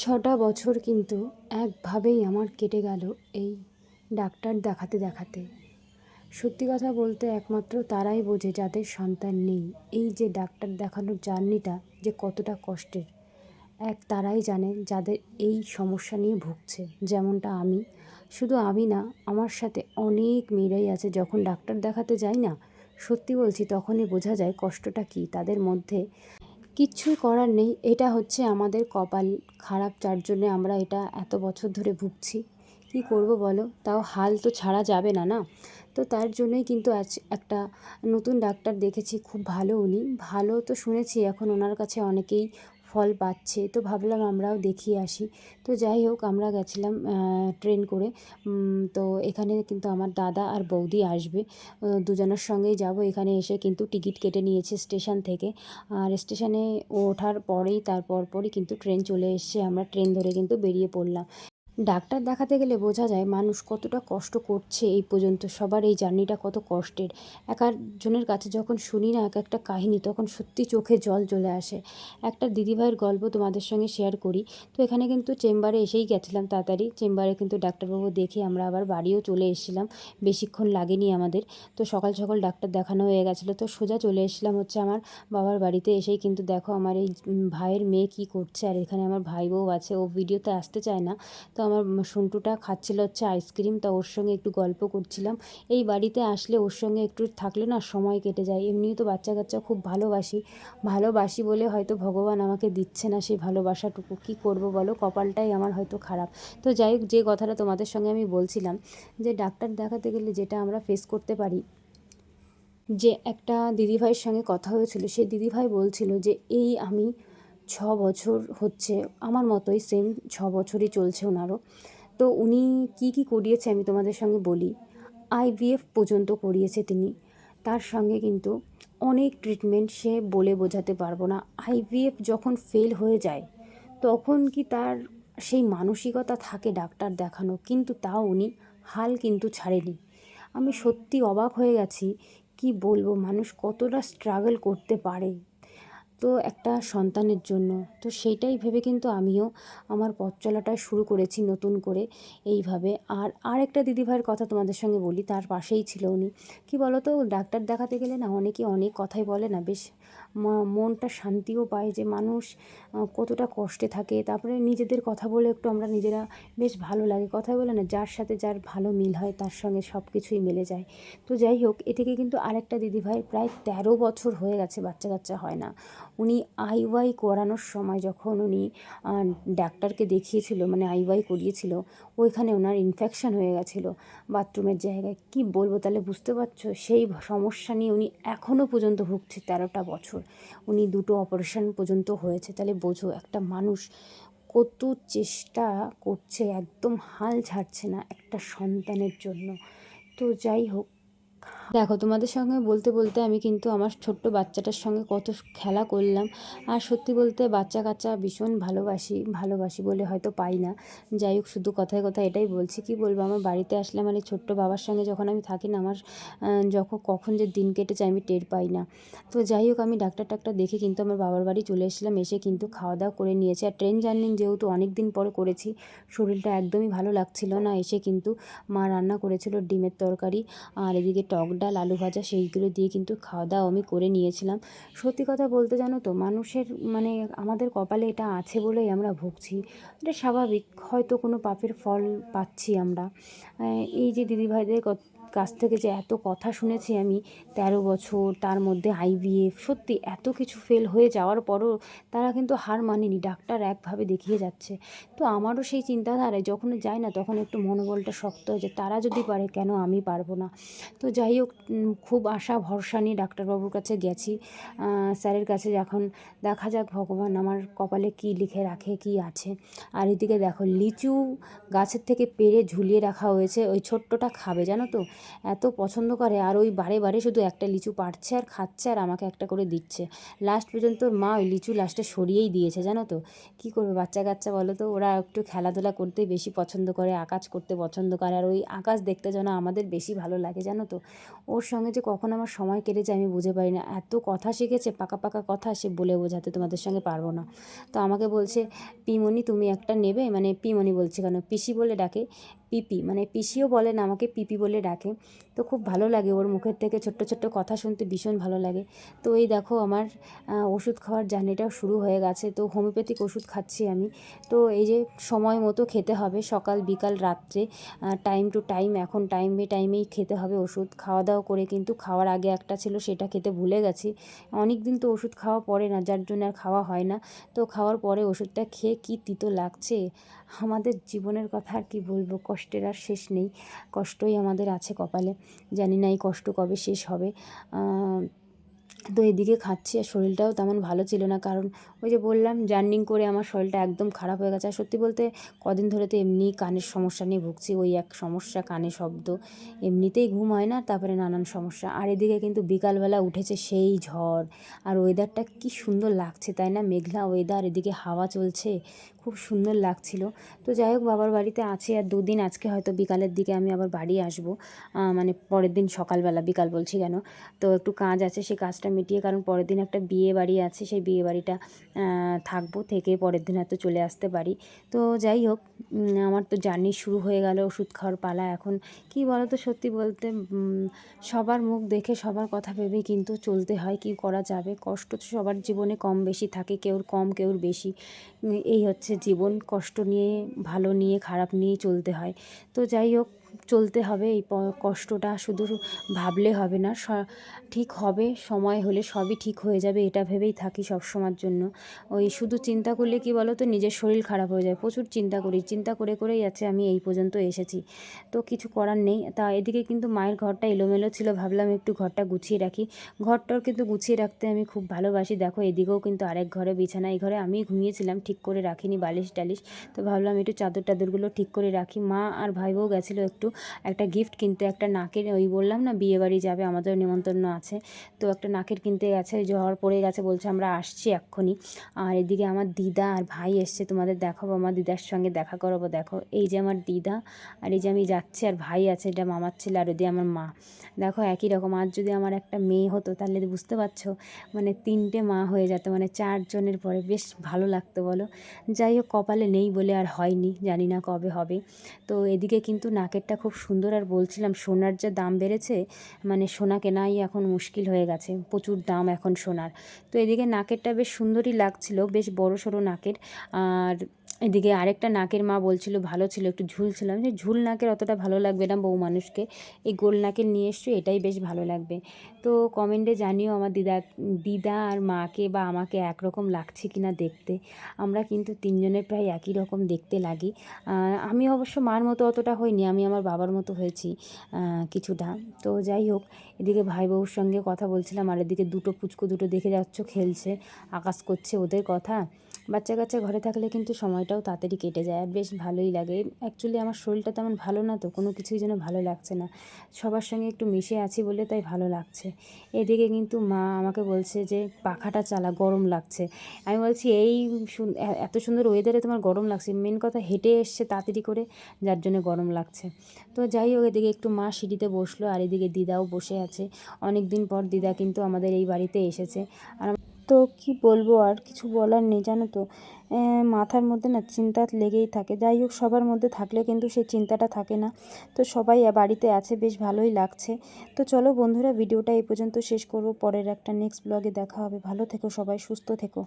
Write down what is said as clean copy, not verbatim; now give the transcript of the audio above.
৬টা বছর কিন্তু একভাবেই আমার কেটে গেল এই ডাক্তার দেখাতে দেখাতে। সত্যি কথা বলতে একমাত্র তারাই বোঝে যাদের সন্তান নেই, এই যে ডাক্তার দেখানোর জার্নিটা যে কতটা কষ্টের, তারাই জানে যাদের এই সমস্যা নিয়ে ভুগছে। যেমনটা আমি, শুধু আমি না, আমার সাথে অনেক মেয়েরাই আছে। যখন ডাক্তার দেখাতে যাই না, সত্যি বলছি, তখনই বোঝা যায় কষ্টটা কী তাদের মধ্যে। কিচ্ছুই করার নেই, এটা হচ্ছে আমাদের কপাল খারাপ, যার জন্যে আমরা এটা এত বছর ধরে ভুগছি। কী করব বলো, তাও হাল তো ছাড়া যাবে না, না? তো তার জন্যই কিন্তু আজ একটা নতুন ডাক্তার দেখেছি, খুব ভালো উনি। ভালো তো শুনেছি, এখন ওনার কাছে অনেকেই ফল পাচ্ছে, তো ভাবলাম আমরাও দেখিয়ে আসি। তো যাই হোক, আমরা গেছিলাম ট্রেন করে। তো এখানে কিন্তু আমার দাদা আর বৌদি আসবে, দুজনের সঙ্গেই যাব। এখানে এসে কিন্তু টিকিট কেটে নিয়েছে স্টেশন থেকে। আর স্টেশনে ওঠার পরেই তার পরপরই কিন্তু ট্রেন চলে এসছে, আমরা ট্রেন ধরে কিন্তু বেরিয়ে পড়লাম। ডাক্তার দেখাতে গেলে বোঝা যায় মানুষ কতটা কষ্ট করছে এই পর্যন্ত, সবার এই জার্নিটা কত কষ্টের। এক একজনের কাছে যখন শুনি না এক একটা কাহিনী, তখন সত্যি চোখে জল চলে আসে। একটা দিদিভাইয়ের গল্প তোমাদের সঙ্গে শেয়ার করি। তো এখানে কিন্তু চেম্বারে এসেই গেছিলাম তাড়াতাড়ি, চেম্বারে কিন্তু ডাক্তারবাবু দেখে আমরা আবার বাড়িও চলে এসেছিলাম, বেশিক্ষণ লাগেনি আমাদের। তো সকাল সকাল ডাক্তার দেখানো হয়ে গেছিলো, তো সোজা চলে এসেছিলাম হচ্ছে আমার বাবার বাড়িতে। এসেই কিন্তু দেখো আমার এই ভাইয়ের মেয়ে কী করছে, আর এখানে আমার ভাই বউ আছে, ও ভিডিওতে আসতে চায় না। তো আমার সন্টুটা খাচ্ছিল হচ্ছে আইসক্রিম, তা ওর সঙ্গে একটু গল্প করছিলাম। এই বাড়িতে আসলে ওর সঙ্গে একটু থাকলে না সময় কেটে যায়। এমনিও তো বাচ্চা কাচ্চা খুব ভালোবাসি বলে হয়তো ভগবান আমাকে দিচ্ছে না সেই ভালোবাসাটুকু। কী করব বলো, কপালটাই আমার হয়তো খারাপ। তো যাই হোক, যে কথাটা তোমাদের সঙ্গে আমি বলছিলাম, যে ডাক্তার দেখাতে গেলে যেটা আমরা ফেস করতে পারি, যে একটা দিদিভাইয়ের সঙ্গে কথা হয়েছিল, সেই দিদিভাই বলছিল যে এই আমি 6 বছর হচ্ছে, আমার মতোই সেম 6 বছরই চলছে ওনারও। তো উনি কি কি করিয়েছে আমি তোমাদের সঙ্গে বলি। আইভিএফ পর্যন্ত করিয়েছে তিনি, তার সঙ্গে কিন্তু অনেক ট্রিটমেন্ট, সে বলে বোঝাতে পারবো না। আইভিএফ যখন ফেল হয়ে যায়, তখন কি তার সেই মানসিকতা থাকে ডাক্তার দেখানো, কিন্তু তাও উনি হাল কিন্তু ছাড়েনি। আমি সত্যি অবাক হয়ে গেছি, কি বলবো, মানুষ কতটা স্ট্রাগল করতে পারে তো একটা সন্তানের জন্য। তো সেইটাই ভেবে কিন্তু আমিও আমার পথ চলাটা শুরু করেছি নতুন করে এইভাবে। আর একটা দিদিভাইয়ের কথা তোমাদের সঙ্গে বলি, তার পাশেই ছিল উনি। কি বলো তো, ডাক্তার দেখাতে গেলে না অনেকে অনেক কথাই বলে না, বেশ মনটা শান্তিও পায় যে মানুষ কতটা কষ্টে থাকে। তারপরে নিজেদের কথা বলে একটু আমরা নিজেরা বেশ ভালো লাগে। কথায় বলে না, যার সাথে যার ভালো মিল হয় তার সঙ্গে সব কিছুই মিলে যায়। তো যাই হোক, এদিকে কিন্তু আরেকটা দিদিভাই প্রায় 13 বছর হয়ে গেছে বাচ্চা কাচ্চা হয় না। উনি আইওয়াই করানোর সময় যখন উনি ডাক্তারকে দেখিয়েছিল, মানে আইওয়াই করিয়েছিল, ওইখানে ওনার ইনফেকশান হয়ে গেছিলো বাথরুমের জায়গায়। কি বলবো, তাহলে বুঝতে পারছো সেই সমস্যা নিয়ে উনি এখনও পর্যন্ত ভুগছে 13টা বছর। উনি 2টো অপারেশন পর্যন্ত হয়েছে। তাহলে বোঝো একটা মানুষ কত চেষ্টা করছে, একদম হাল ছাড়ছে না একটা সন্তানের জন্য। তো যাই হোক, দেখো তোমাদের সঙ্গে বলতে বলতে আমি কিন্তু আমার ছোট্ট বাচ্চাটার সঙ্গে কত খেলা করলাম। আর সত্যি বলতে বাচ্চা কাচ্চা ভীষণ ভালোবাসি বলে হয়তো পাই না। যাই হোক, শুধু কথায় কথায় এটাই বলছি, কি বলবো, আমার বাড়িতে আসলে আমার এই ছোট্ট বাবার সঙ্গে যখন আমি থাকি না, আমার যখন কখন যে দিন কেটে যায় আমি টের পাই না। তো যাই হোক, আমি ডাক্তার দেখে কিন্তু আমার বাবার বাড়ি চলে এসেছিলাম। এসে কিন্তু খাওয়া দাওয়া করে নিয়েছি, আর ট্রেন জার্নি যেহেতু অনেক দিন পরে করেছি, শরীরটা একদমই ভালো লাগছিল না। এসে কিন্তু মা রান্না করেছিল ডিমের তরকারি, আর এদিকে টক ডাল, আলু ভাজা, সেইগুলো দিয়ে কিন্তু খাওয়া দাওয়া আমি করে নিয়েছিলাম। সত্যি কথা বলতে জানো তো, মানুষের মানে আমাদের কপালে এটা আছে বলেই আমরা ভুগছি। এটা স্বাভাবিক, হয়তো কোনো পাপের ফল পাচ্ছি আমরা। এই যে দিদিভাইদের কাছ থেকে যে এত কথা শুনেছি আমি, 13 বছর, তার মধ্যে আইভিএফ, সত্যি এত কিছু ফেল হয়ে যাওয়ার পরও তারা কিন্তু হার মানেনি, ডাক্তার একভাবে দেখিয়ে যাচ্ছে। তো আমারও সেই চিন্তাধারায় যখন যাই না, তখন একটু মনোবলটা শক্ত হয় যে তারা যদি পারে, কেন আমি পারবো না। তো যাই হোক, খুব আশা ভরসা নিয়ে ডাক্তারবাবুর কাছে গেছি, স্যারের কাছে। যখন দেখা যাক ভগবান আমার কপালে কী লিখে রাখে, কী আছে। আর এদিকে দেখো, লিচু গাছের থেকে পেড়ে ঝুলিয়ে রাখা হয়েছে, ওই ছোট্টটা খাবে জানো তো। এত পছন্দ করে, আর ওই বারে বারে শুধু একটা লিচু পাড়ছে আর খাচ্ছে আর আমাকে একটা করে দিচ্ছে। লাস্ট পর্যন্ত ওর মা ওই লিচু লাস্টে সরিয়েই দিয়েছে, জানো তো। কী করবে বাচ্চা কাচ্চা বলো তো, ওরা একটু খেলাধুলা করতেই বেশি পছন্দ করে, আকাশ করতে পছন্দ করে, আর ওই আকাশ দেখতে যেন আমাদের বেশি ভালো লাগে, জানো তো। ওর সঙ্গে যে কখন আমার সময় কেটেছে আমি বুঝে পারি না। এত কথা শিখেছে, পাকা পাকা কথা, সে বলে বোঝাতে তোমাদের সঙ্গে পারবো না। তো আমাকে বলছে, পিমনি তুমি একটা নেবে, মানে পিমনি বলছে কেন, পিসি বলে ডাকে, পিপি মানে পিসিও বলে না, আমাকে পিপি বলে ডাকে। তো খুব ভালো লাগে ওর মুখের থেকে ছোট্ট ছোট্ট কথা শুনতে, ভীষণ ভালো লাগে। তো এই দেখো আমার ওষুধ খাওয়ার জার্নিটাও শুরু হয়ে গেছে। তো হোমিওপ্যাথিক ওষুধ খাচ্ছি আমি। তো এই যে সময় মতো খেতে হবে, সকাল বিকাল রাত্রে, টাইম টু টাইম, এখন টাইমেই খেতে হবে ওষুধ। খাওয়া দাওয়া করে, কিন্তু খাওয়ার আগে একটা ছিল সেটা খেতে ভুলে গেছি। অনেক দিন তো ওষুধ খাওয়া পড়ে না, যার জন্য আর খাওয়া হয় না। তো খাওয়ার পরে ওষুধটা খেয়ে কী তিতো লাগছে। আমাদের জীবনের কথা আর কি বলবো, কষ্টের আর শেষ নেই, কষ্টই আমাদের আছে কপালে। জানি না এই কষ্ট কবে শেষ হবে। তো এদিকে খাচ্ছি, আর শরীরটাও তেমন ভালো ছিল না, কারণ ওই যে বললাম জার্নিং করে আমার শরীরটা একদম খারাপ হয়ে গেছে। আর সত্যি বলতে কদিন ধরে তো এমনি কানের সমস্যা নিয়ে ভুগছি, ওই এক সমস্যা, কানে শব্দ, এমনিতেই ঘুম হয় না, তারপরে নানান সমস্যা। আর এদিকে কিন্তু বিকালবেলা উঠেছে সেই ঝড়, আর ওয়েদারটা কি সুন্দর লাগছে তাই না, মেঘলা ওয়েদার, এদিকে হাওয়া চলছে, খুব সুন্দর লাগছিল। তো যাই হোক, বাবার বাড়িতে আছি আর 2 দিন, আজকে হয়তো বিকালের দিকে আমি আবার বাড়ি আসবো, মানে পরের দিন সকালবেলা, বিকাল বলছি কেন। তো একটু কাজ আছে, সেই কাজটা মিটিয়ে, কারণ পরের দিন একটা বিয়ে বাড়ি আছে, সেই বিয়ে বাড়িটা থাকবো, থেকে পরের দিন হয়তো চলে আসতে পারি। তো যাই হোক, আমার তো জার্নি শুরু হয়ে গেল, ওষুধ খাওয়ার পালা এখন। কী বলো তো, সত্যি বলতে সবার মুখ দেখে সবার কথা ভেবেই কিন্তু চলতে হয়, কী করা যাবে। কষ্ট তো সবার জীবনে কম বেশি থাকে, কেউর কম কেউর বেশি, এই হচ্ছে জীবন। কষ্ট নিয়ে, ভালো নিয়ে, খারাপ নিয়েই চলতে হয়। তো যাই হোক, চলতে হবে। এই কষ্টটা শুধু ভাবলে হবে না, ঠিক হবে, সময় হলে সবই ঠিক হয়ে যাবে, এটা ভেবেই থাকি সব সময়ের জন্য। ওই শুধু চিন্তা করলে কি বলো তো, নিজের শরীর খারাপ হয়ে যায়, প্রচুর চিন্তা করি, চিন্তা করে করেই আছে আমি এই পর্যন্ত এসেছি। তো কিছু করার নেই। তা এদিকে কিন্তু মায়ের ঘরটা এলোমেলো ছিল, ভাবলাম একটু ঘরটা গুছিয়ে রাখি। ঘরটাও কিন্তু গুছিয়ে রাখতে আমি খুব ভালোবাসি। দেখো এদিকেও কিন্তু আরেক ঘরে বিছানা, এই ঘরে আমি ঘুমিয়েছিলাম, ঠিক করে রাখিনি বালিশ টালিশ। তো ভাবলাম একটু চাদর টাদরগুলো ঠিক করে রাখি। মা আর ভাই বউ গেছিলো একটু একটা গিফট কিনতে, একটা নাকের, ওই বললাম না বিয়ে বাড়ি যাবে, আমাদের নিমন্ত্রণ আছে। তো একটা নাকের কিনতে গেছে, ঝড় পড়ে গেছে, বলছে আমরা আসছি এক্ষুনি। আর এদিকে আমার দিদা আর ভাই এসছে, তোমাদের দেখাবো, আমার দিদার সঙ্গে দেখা করাবো। দেখো এই যে আমার দিদা, আর এই যে আমি যাচ্ছি, আর ভাই আছে, এটা মামার ছেলে, আর ওদিকে আমার মা। দেখো একই রকম। আর যদি আমার একটা মেয়ে হতো তাহলে বুঝতে পারছো, মানে 3টে মা হয়ে যেত, মানে 4 জনের পরে, বেশ ভালো লাগতো বলো। যাই হোক, কপালে নেই বলে আর হয়নি, জানি না কবে হবে। তো এদিকে কিন্তু নাকেরটা খুব সুন্দর। আর বলছিলাম সোনার যা দাম বেড়েছে, মানে সোনা কেনাই এখন মুশকিল হয়ে গেছে, প্রচুর দাম এখন সোনার। তো এদিকে নাকেরটা বেশ সুন্দরই লাগছিল, বেশ বড় সড়ো নাকের। আর এদিকে আরেকটা নাকের মা বলছিল ভালো ছিল, একটু ঝুল ছিল। আমি যে ঝুল নাকের অতটা ভালো লাগবে না বউ মানুষকে, এই গোল নাকের নিয়ে এসছো, এটাই বেশ ভালো লাগবে। তো কমেন্টে জানিও আমার দিদা আর মাকে বা আমাকে একরকম লাগছে কিনা দেখতে। আমরা কিন্তু 3 জনের প্রায় একই রকম দেখতে লাগি। আমি অবশ্য মার মতো অতটা হইনি, আমি আমার বাবার মতো হয়েছি কিছুটা। তো যাই হোক, এদিকে ভাই বউর সঙ্গে কথা বলছিলাম, আর এদিকে দুটো পুচকু দুটো দেখে যাচ্ছ খেলছে, আকাশ করছে, ওদের কথা। বাচ্চা কাচ্চা ঘরে থাকলে কিন্তু সময়টাও তাড়াতাড়ি কেটে যায়, আর বেশ ভালোই লাগে। অ্যাকচুয়ালি আমার শরীরটা তেমন ভালো না, তো কোনো কিছুই যেন ভালো লাগছে না, সবার সঙ্গে একটু মিশে আছি বলে তাই ভালো লাগছে। এদিকে কিন্তু মা আমাকে বলছে যে পাখাটা চালা, গরম লাগছে। আমি বলছি এই এত সুন্দর ওয়েদারে তোমার গরম লাগছে, মেন কথা হেঁটে এসছে তাড়াতাড়ি করে, যার জন্য গরম লাগছে। তো যাই হোক, এদিকে একটু মা সিঁড়িতে বসলো, আর এদিকে দিদাও বসে আছে। অনেক দিন পর দিদা কিন্তু আমাদের এই বাড়িতে এসেছে। আর তো কি বলবো, আর কিছু বলার নেই, জানো তো। মাথার মধ্যে না চিন্তা লেগেই থাকে। যাই হোক, সবার মধ্যে থাকলে কিন্তু সেই চিন্তাটা থাকে না। তো সবাই বাড়িতে আছে, বেশ ভালোই লাগছে। তো চলো বন্ধুরা, ভিডিওটা এই পর্যন্ত শেষ করবো, পরের একটা নেক্সট ব্লগে দেখা হবে। ভালো থেকো সবাই, সুস্থ থেকো।